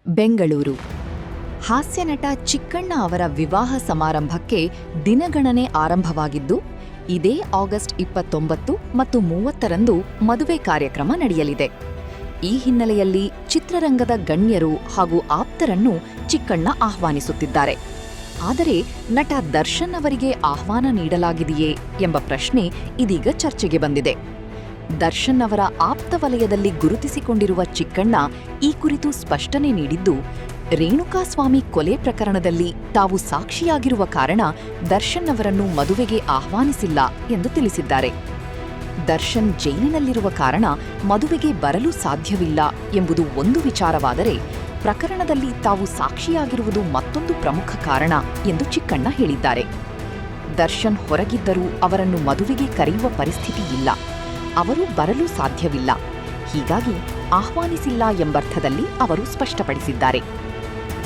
ಬೆಂಗಳೂರು. ಹಾಸ್ಯ ನಟ ಚಿಕ್ಕಣ್ಣ ಅವರ ವಿವಾಹ ಸಮಾರಂಭಕ್ಕೆ ದಿನಗಣನೆ ಆರಂಭವಾಗಿದ್ದು, ಇದೇ ಆಗಸ್ಟ್ 29 ಮತ್ತು 30ರಂದು ಮದುವೆ ಕಾರ್ಯಕ್ರಮ ನಡೆಯಲಿದೆ. ಈ ಹಿನ್ನೆಲೆಯಲ್ಲಿ ಚಿತ್ರರಂಗದ ಗಣ್ಯರು ಹಾಗೂ ಆಪ್ತರನ್ನು ಚಿಕ್ಕಣ್ಣ ಆಹ್ವಾನಿಸುತ್ತಿದ್ದಾರೆ. ಆದರೆ ನಟ ದರ್ಶನ್ ಅವರಿಗೆ ಆಹ್ವಾನ ನೀಡಲಾಗಿದೆಯೇ ಎಂಬ ಪ್ರಶ್ನೆ ಇದೀಗ ಚರ್ಚೆಗೆ ಬಂದಿದೆ. ದರ್ಶನ್ ಅವರ ಆಪ್ತ ವಲಯದಲ್ಲಿ ಗುರುತಿಸಿಕೊಂಡಿರುವ ಚಿಕ್ಕಣ್ಣ ಈ ಕುರಿತು ಸ್ಪಷ್ಟನೆ ನೀಡಿದ್ದು, ರೇಣುಕಾಸ್ವಾಮಿ ಕೊಲೆ ಪ್ರಕರಣದಲ್ಲಿ ತಾವು ಸಾಕ್ಷಿಯಾಗಿರುವ ಕಾರಣ ದರ್ಶನ್ ಅವರನ್ನು ಮದುವೆಗೆ ಆಹ್ವಾನಿಸಿಲ್ಲ ಎಂದು ತಿಳಿಸಿದ್ದಾರೆ. ದರ್ಶನ್ ಜೈಲಿನಲ್ಲಿರುವ ಕಾರಣ ಮದುವೆಗೆ ಬರಲು ಸಾಧ್ಯವಿಲ್ಲ ಎಂಬುದು ಒಂದು ವಿಚಾರವಾದರೆ, ಪ್ರಕರಣದಲ್ಲಿ ತಾವು ಸಾಕ್ಷಿಯಾಗಿರುವುದು ಮತ್ತೊಂದು ಪ್ರಮುಖ ಕಾರಣ ಎಂದು ಚಿಕ್ಕಣ್ಣ ಹೇಳಿದ್ದಾರೆ. ದರ್ಶನ್ ಹೊರಗಿದ್ದರೂ ಅವರನ್ನು ಮದುವೆಗೆ ಕರೆಯುವ ಪರಿಸ್ಥಿತಿ ಇಲ್ಲ, ಅವರು ಬರಲು ಸಾಧ್ಯವಿಲ್ಲ, ಹೀಗಾಗಿ ಆಹ್ವಾನಿಸಿಲ್ಲ ಎಂಬರ್ಥದಲ್ಲಿ ಅವರು ಸ್ಪಷ್ಟಪಡಿಸಿದ್ದಾರೆ.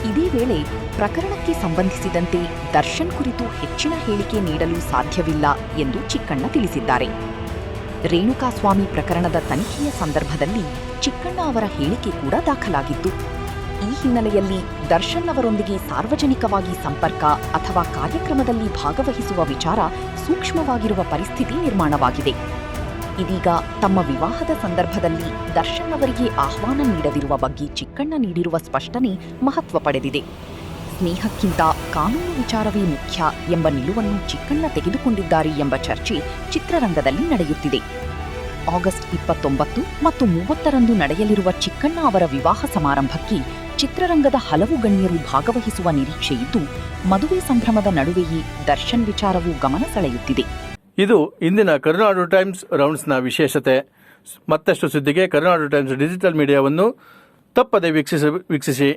ಇದೇ ವೇಳೆ ಪ್ರಕರಣಕ್ಕೆ ಸಂಬಂಧಿಸಿದಂತೆ ದರ್ಶನ್ ಕುರಿತು ಹೆಚ್ಚಿನ ಹೇಳಿಕೆ ನೀಡಲು ಸಾಧ್ಯವಿಲ್ಲ ಎಂದು ಚಿಕ್ಕಣ್ಣ ತಿಳಿಸಿದ್ದಾರೆ. ರೇಣುಕಾಸ್ವಾಮಿ ಪ್ರಕರಣದ ತನಿಖೆಯ ಸಂದರ್ಭದಲ್ಲಿ ಚಿಕ್ಕಣ್ಣ ಅವರ ಹೇಳಿಕೆ ಕೂಡ ದಾಖಲಾಗಿತ್ತು. ಈ ಹಿನ್ನೆಲೆಯಲ್ಲಿ ದರ್ಶನ್ ಅವರೊಂದಿಗೆ ಸಾರ್ವಜನಿಕವಾಗಿ ಸಂಪರ್ಕ ಅಥವಾ ಕಾರ್ಯಕ್ರಮದಲ್ಲಿ ಭಾಗವಹಿಸುವ ವಿಚಾರ ಸೂಕ್ಷ್ಮವಾಗಿರುವ ಪರಿಸ್ಥಿತಿ ನಿರ್ಮಾಣವಾಗಿದೆ. ಇದೀಗ ತಮ್ಮ ವಿವಾಹದ ಸಂದರ್ಭದಲ್ಲಿ ದರ್ಶನ್ ಅವರಿಗೆ ಆಹ್ವಾನ ನೀಡದಿರುವ ಬಗ್ಗೆ ಚಿಕ್ಕಣ್ಣ ನೀಡಿರುವ ಸ್ಪಷ್ಟನೆ ಮಹತ್ವ ಪಡೆದಿದೆ. ಸ್ನೇಹಕ್ಕಿಂತ ಕಾನೂನು ವಿಚಾರವೇ ಮುಖ್ಯ ಎಂಬ ನಿಲುವನ್ನು ಚಿಕ್ಕಣ್ಣ ತೆಗೆದುಕೊಂಡಿದ್ದಾರೆ ಎಂಬ ಚರ್ಚೆ ಚಿತ್ರರಂಗದಲ್ಲಿ ನಡೆಯುತ್ತಿದೆ. ಆಗಸ್ಟ್ 29 ಮತ್ತು 30ರಂದು ನಡೆಯಲಿರುವ ಚಿಕ್ಕಣ್ಣ ಅವರ ವಿವಾಹ ಸಮಾರಂಭಕ್ಕೆ ಚಿತ್ರರಂಗದ ಹಲವು ಗಣ್ಯರು ಭಾಗವಹಿಸುವ ನಿರೀಕ್ಷೆಯಿದ್ದು, ಮದುವೆ ಸಂಭ್ರಮದ ನಡುವೆಯೇ ದರ್ಶನ್ ವಿಚಾರವೂ ಗಮನ ಸೆಳೆಯುತ್ತಿದೆ. ಇದು ಇಂದಿನ ಕರುನಾಡು ಟೈಮ್ಸ್ ರೌಂಡ್ಸ್ನ ವಿಶೇಷತೆ. ಮತ್ತಷ್ಟು ಸುದ್ದಿಗೆ ಕರುನಾಡು ಟೈಮ್ಸ್ ಡಿಜಿಟಲ್ ಮೀಡಿಯಾವನ್ನು ತಪ್ಪದೆ ವೀಕ್ಷಿಸಿ.